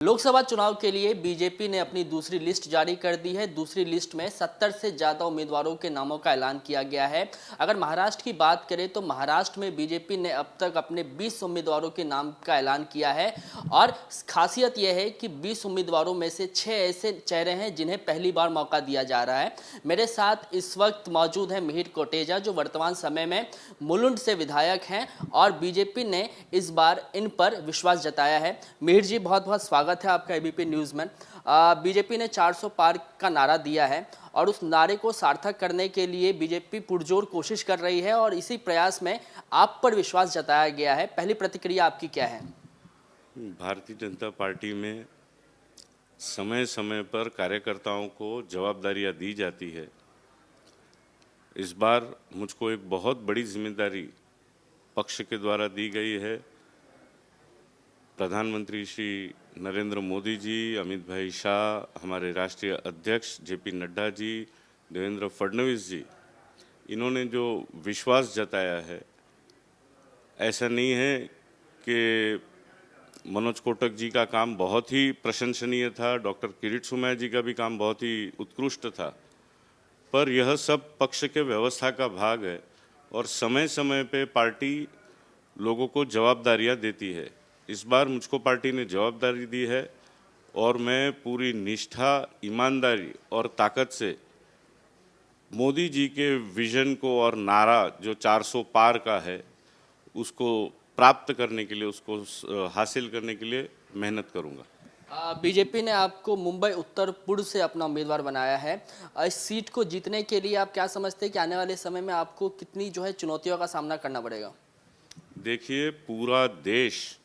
लोकसभा चुनाव के लिए बीजेपी ने अपनी दूसरी लिस्ट जारी कर दी है। दूसरी लिस्ट में 70 से ज़्यादा उम्मीदवारों के नामों का ऐलान किया गया है। अगर महाराष्ट्र की बात करें तो महाराष्ट्र में बीजेपी ने अब तक अपने 20 उम्मीदवारों के नाम का ऐलान किया है और खासियत यह है कि 20 उम्मीदवारों में से 6 ऐसे चेहरे हैं जिन्हें पहली बार मौका दिया जा रहा है। मेरे साथ इस वक्त मौजूद है मिहिर कोटेचा, जो वर्तमान समय में मुलुंड से विधायक हैं और बीजेपी ने इस बार इन पर विश्वास जताया है। मिहिर जी, बहुत बहुत स्वागत है आपका एबीपी न्यूज़ में। बीजेपी ने 400 पार का नारा दिया है और उस नारे को सार्थक करने के लिए बीजेपी पुरजोर कोशिश कर रही है और इसी प्रयास में आप पर विश्वास जताया गया है। पहली प्रतिक्रिया आपकी क्या है? भारतीय जनता पार्टी में समय समय पर कार्यकर्ताओं को जवाबदारियां दी जाती है। इस बार मुझको एक बहुत बड़ी जिम्मेदारी पक्ष के द्वारा दी गई है। प्रधानमंत्री श्री नरेंद्र मोदी जी, अमित भाई शाह, हमारे राष्ट्रीय अध्यक्ष जेपी नड्डा जी, देवेंद्र फडणवीस जी, इन्होंने जो विश्वास जताया है, ऐसा नहीं है कि मनोज कोटक जी का काम बहुत ही प्रशंसनीय था, डॉक्टर किरीट सोमैया जी का भी काम बहुत ही उत्कृष्ट था, पर यह सब पक्ष के व्यवस्था का भाग है और समय समय पे पार्टी लोगों को जवाबदारियां देती है। इस बार मुझको पार्टी ने जवाबदारी दी है और मैं पूरी निष्ठा, ईमानदारी और ताकत से मोदी जी के विजन को और नारा जो 400 पार का है उसको प्राप्त करने के लिए, उसको हासिल करने के लिए मेहनत करूंगा। बीजेपी ने आपको मुंबई उत्तर पूर्व से अपना उम्मीदवार बनाया है। इस सीट को जीतने के लिए आप क्या समझते हैं कि आने वाले समय में आपको कितनी चुनौतियों का सामना करना पड़ेगा? देखिए, पूरा देश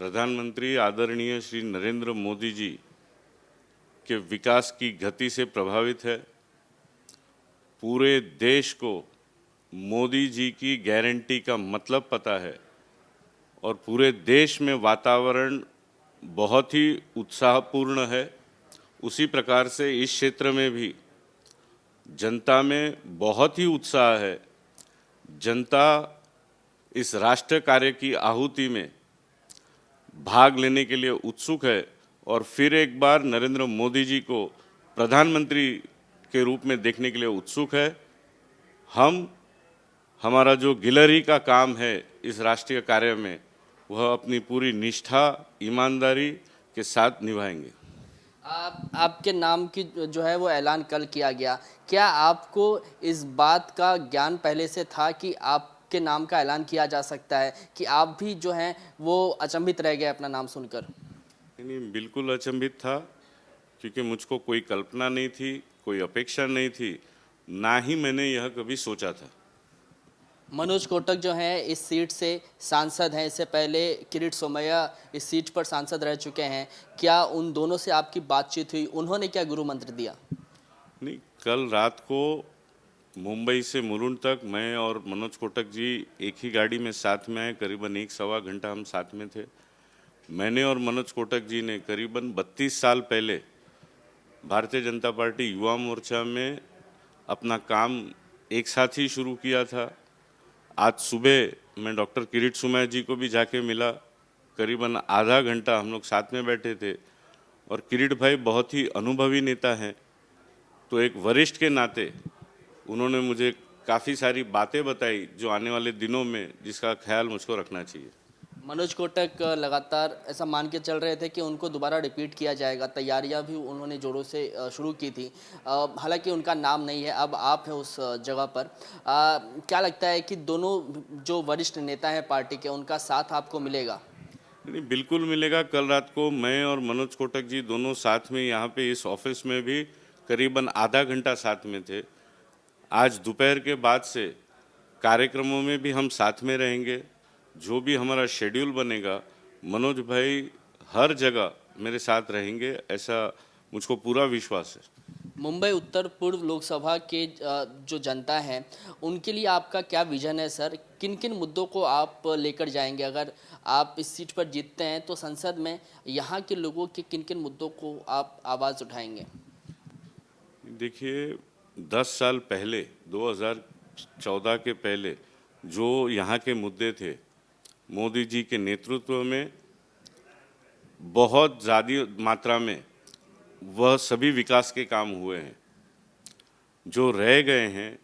प्रधानमंत्री आदरणीय श्री नरेंद्र मोदी जी के विकास की गति से प्रभावित है। पूरे देश को मोदी जी की गारंटी का मतलब पता है और पूरे देश में वातावरण बहुत ही उत्साहपूर्ण है। उसी प्रकार से इस क्षेत्र में भी जनता में बहुत ही उत्साह है। जनता इस राष्ट्र कार्य की आहुति में भाग लेने के लिए उत्सुक है और फिर एक बार नरेंद्र मोदी जी को प्रधानमंत्री के रूप में देखने के लिए उत्सुक है। हमारा जो गिलहरी का काम है इस राष्ट्रीय कार्य में, वह अपनी पूरी निष्ठा, ईमानदारी के साथ निभाएंगे। आपके नाम की है वो ऐलान कल किया गया। क्या आपको इस बात का ज्ञान पहले से था कि आपके नाम का ऐलान किया जा सकता है, कि आप भी हैं वो अचंभित रह गए अपना नाम सुनकर? नहीं, बिल्कुल अचंभित था, क्योंकि मुझको कोई कल्पना नहीं थी, कोई अपेक्षा नहीं थी, ना ही मैंने यह कभी सोचा था। मनोज कोटक हैं इस सीट से सांसद हैं, इससे पहले किरीट सोमैया इस सीट पर सांसद रह चुके हैं। क्या उन दोनों से आपकी बातचीत हुई? उन्होंने क्या गुरु मंत्र दिया? नहीं, कल रात को मुंबई से मुलुंड तक मैं और मनोज कोटक जी एक ही गाड़ी में साथ में आए। करीबन 1-1.25 घंटा हम साथ में थे। मैंने और मनोज कोटक जी ने करीबन 32 साल पहले भारतीय जनता पार्टी युवा मोर्चा में अपना काम एक साथ ही शुरू किया था। आज सुबह मैं डॉक्टर किरीट सोमैया जी को भी जाके मिला। करीबन आधा घंटा हम लोग साथ में बैठे थे और किरीट भाई बहुत ही अनुभवी नेता हैं, तो एक वरिष्ठ के नाते उन्होंने मुझे काफ़ी सारी बातें बताई जो आने वाले दिनों में जिसका ख्याल मुझको रखना चाहिए। मनोज कोटक लगातार ऐसा मान के चल रहे थे कि उनको दोबारा रिपीट किया जाएगा। तैयारियां भी उन्होंने जोरों से शुरू की थी। हालांकि उनका नाम नहीं है, अब आप हैं उस जगह पर। क्या लगता है कि दोनों जो वरिष्ठ नेता हैं पार्टी के, उनका साथ आपको मिलेगा? नहीं, बिल्कुल मिलेगा। कल रात को मैं और मनोज कोटक जी दोनों साथ में यहाँ पे इस ऑफिस में भी करीबन आधा घंटा साथ में थे। आज दोपहर के बाद से कार्यक्रमों में भी हम साथ में रहेंगे। जो भी हमारा शेड्यूल बनेगा, मनोज भाई हर जगह मेरे साथ रहेंगे, ऐसा मुझको पूरा विश्वास है। मुंबई उत्तर पूर्व लोकसभा के जो जनता है, उनके लिए आपका क्या विजन है सर? किन किन मुद्दों को आप लेकर जाएंगे? अगर आप इस सीट पर जीतते हैं तो संसद में यहाँ के लोगों के किन किन मुद्दों को आप आवाज़ उठाएंगे? देखिए, 10 साल पहले, 2014 के पहले जो यहाँ के मुद्दे थे, मोदी जी के नेतृत्व में बहुत ज़्यादा मात्रा में वह सभी विकास के काम हुए हैं। जो रह गए हैं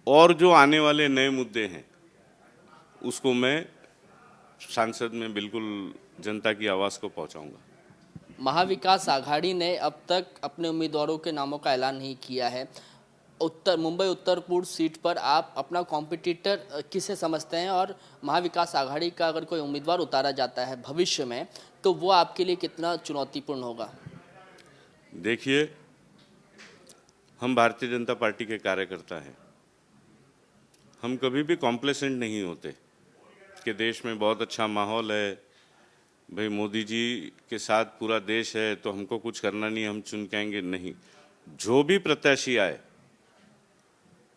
और जो आने वाले नए मुद्दे हैं उसको मैं सांसद में बिल्कुल जनता की आवाज़ को पहुंचाऊंगा। महाविकास आघाड़ी ने अब तक अपने उम्मीदवारों के नामों का ऐलान नहीं किया है। मुंबई उत्तर पूर्व सीट पर आप अपना कॉम्पिटिटर किसे समझते हैं, और महाविकास आघाड़ी का अगर कोई उम्मीदवार उतारा जाता है भविष्य में तो वो आपके लिए कितना चुनौतीपूर्ण होगा? देखिए, हम भारतीय जनता पार्टी के कार्यकर्ता हैं। हम कभी भी कॉम्प्लेसेंट नहीं होते कि देश में बहुत अच्छा माहौल है, भाई मोदी जी के साथ पूरा देश है तो हमको कुछ करना नहीं, हम चुन के आएंगे। नहीं, जो भी प्रत्याशी आए,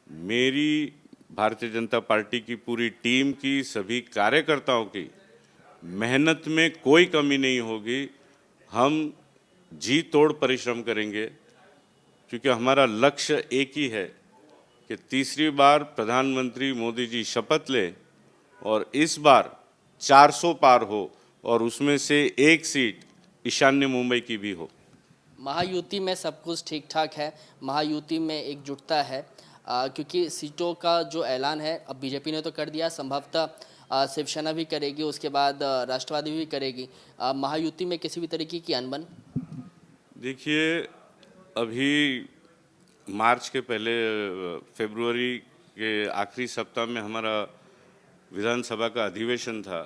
मेरी भारतीय जनता पार्टी की पूरी टीम की, सभी कार्यकर्ताओं की मेहनत में कोई कमी नहीं होगी। हम जी तोड़ परिश्रम करेंगे क्योंकि हमारा लक्ष्य एक ही है कि तीसरी बार प्रधानमंत्री मोदी जी शपथ ले और इस बार 400 पार हो और उसमें से एक सीट ईशान्य मुंबई की भी हो। महायुति में सब कुछ ठीक ठाक है, महायुति में एकजुटता है, क्योंकि सीटों का जो ऐलान है अब बीजेपी ने तो कर दिया, संभवतः शिवसेना भी करेगी, उसके बाद राष्ट्रवादी भी करेगी। महायुति में किसी भी तरीके की अनबन? देखिए, अभी मार्च के पहले फरवरी के आखिरी सप्ताह में हमारा विधानसभा का अधिवेशन था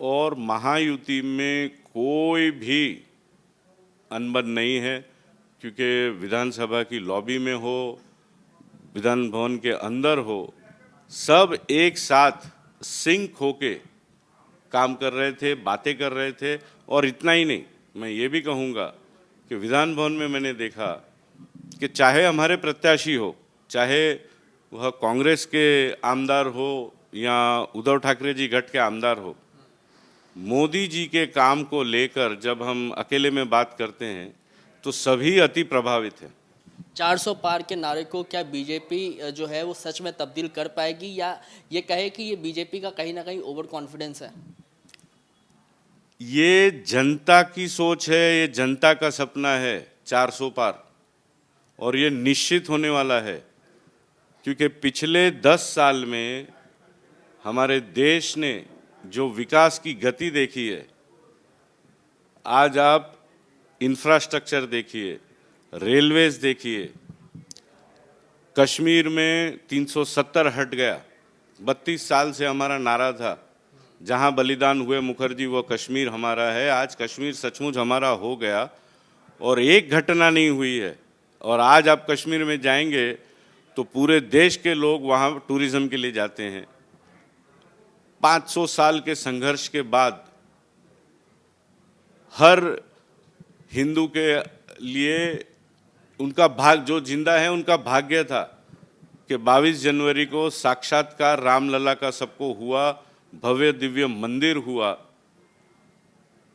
और महायुति में कोई भी अनबन नहीं है, क्योंकि विधानसभा की लॉबी में हो, विधान भवन के अंदर हो, सब एक साथ सिंक होके काम कर रहे थे, बातें कर रहे थे। और इतना ही नहीं, मैं ये भी कहूँगा कि विधान भवन में मैंने देखा कि चाहे हमारे प्रत्याशी हो, चाहे वह कांग्रेस के आमदार हो या उद्धव ठाकरे जी गठ के आमदार हो, मोदी जी के काम को लेकर जब हम अकेले में बात करते हैं तो सभी अति प्रभावित हैं। 400 पार के नारे को क्या बीजेपी जो है वो सच में तब्दील कर पाएगी, या ये कहे कि ये बीजेपी का कहीं ना कहीं ओवर कॉन्फिडेंस है? ये जनता की सोच है, ये जनता का सपना है 400 पार, और ये निश्चित होने वाला है क्योंकि पिछले 10 साल में हमारे देश ने जो विकास की गति देखी है, आज आप इंफ्रास्ट्रक्चर देखिए, रेलवेज देखिए, कश्मीर में 370 हट गया। 32 साल से हमारा नारा था, जहां बलिदान हुए मुखर्जी वो कश्मीर हमारा है। आज कश्मीर सचमुच हमारा हो गया और एक घटना नहीं हुई है। और आज आप कश्मीर में जाएंगे तो पूरे देश के लोग वहां टूरिज्म के लिए जाते हैं। 500 साल के संघर्ष के बाद हर हिंदू के लिए उनका भाग, जो जिंदा है उनका भाग्य था कि 22 जनवरी को साक्षात्कार रामलला का सबको हुआ, भव्य दिव्य मंदिर हुआ।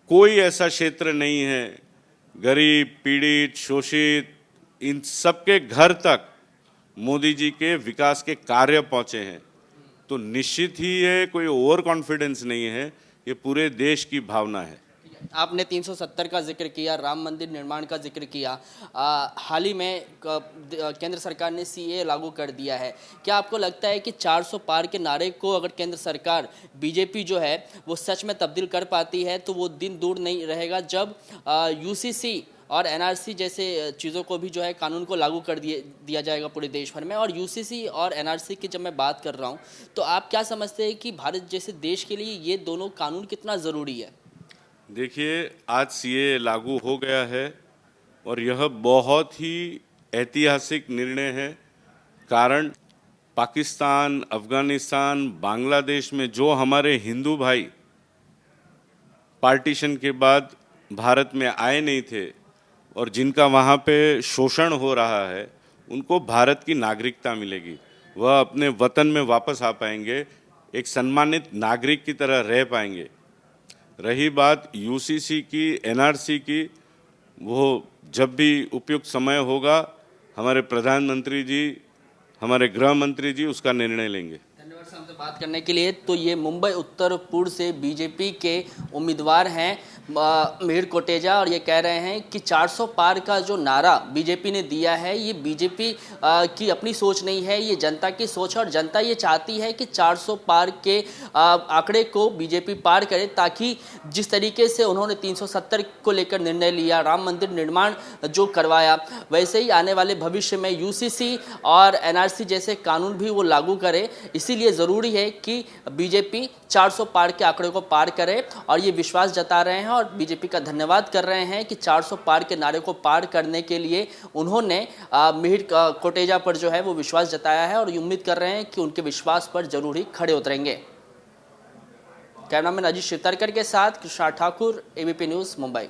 कोई ऐसा क्षेत्र नहीं है, गरीब, पीड़ित, शोषित, इन सबके घर तक मोदी जी के विकास के कार्य पहुंचे हैं। तो निश्चित ही ये कोई ओवर कॉन्फिडेंस नहीं है, ये पूरे देश की भावना है। आपने 370 का जिक्र किया, राम मंदिर निर्माण का जिक्र किया। हाल ही में केंद्र सरकार ने सीए लागू कर दिया है। क्या आपको लगता है कि 400 पार के नारे को अगर केंद्र सरकार, बीजेपी जो है वो सच में तब्दील कर पाती है तो वो दिन दूर नहीं रहेगा जब यूसीसी और एनआरसी जैसे चीज़ों को भी जो है कानून को लागू कर दिया जाएगा पूरे देश भर में? और यूसीसी और एनआरसी की जब मैं बात कर रहा हूँ तो आप क्या समझते हैं कि भारत जैसे देश के लिए ये दोनों कानून कितना ज़रूरी है? देखिए, आज सीए लागू हो गया है और यह बहुत ही ऐतिहासिक निर्णय है। कारण पाकिस्तान, अफगानिस्तान, बांग्लादेश में जो हमारे हिंदू भाई पार्टीशन के बाद भारत में आए नहीं थे और जिनका वहाँ पे शोषण हो रहा है, उनको भारत की नागरिकता मिलेगी। वह अपने वतन में वापस आ पाएंगे, एक सम्मानित नागरिक की तरह रह पाएंगे। रही बात यूसीसी की, एनआरसी की, वो जब भी उपयुक्त समय होगा हमारे प्रधानमंत्री जी, हमारे गृह मंत्री जी उसका निर्णय लेंगे। धन्यवाद हमसे बात करने के लिए। तो ये मुंबई उत्तर पूर्व से बीजेपी के उम्मीदवार हैं मिहिर कोटेचा और ये कह रहे हैं कि 400 पार का जो नारा बीजेपी ने दिया है ये बीजेपी की अपनी सोच नहीं है, ये जनता की सोच है और जनता ये चाहती है कि 400 पार के आंकड़े को बीजेपी पार करे, ताकि जिस तरीके से उन्होंने 370 को लेकर निर्णय लिया, राम मंदिर निर्माण जो करवाया, वैसे ही आने वाले भविष्य में यूसीसी और एनआरसी जैसे कानून भी वो लागू करे। इसीलिए ज़रूरी है कि बीजेपी 400 पार के आंकड़े को पार करे और ये विश्वास जता रहे हैं और बीजेपी का धन्यवाद कर रहे हैं कि 400 पार के नारे को पार करने के लिए उन्होंने मिहिर कोटेचा पर जो है वो विश्वास जताया है और उम्मीद कर रहे हैं कि उनके विश्वास पर जरूर ही खड़े उतरेंगे। कैमरामैन अजीत शिवतरकर के साथ कृष्णा ठाकुर, एबीपी न्यूज़, मुंबई।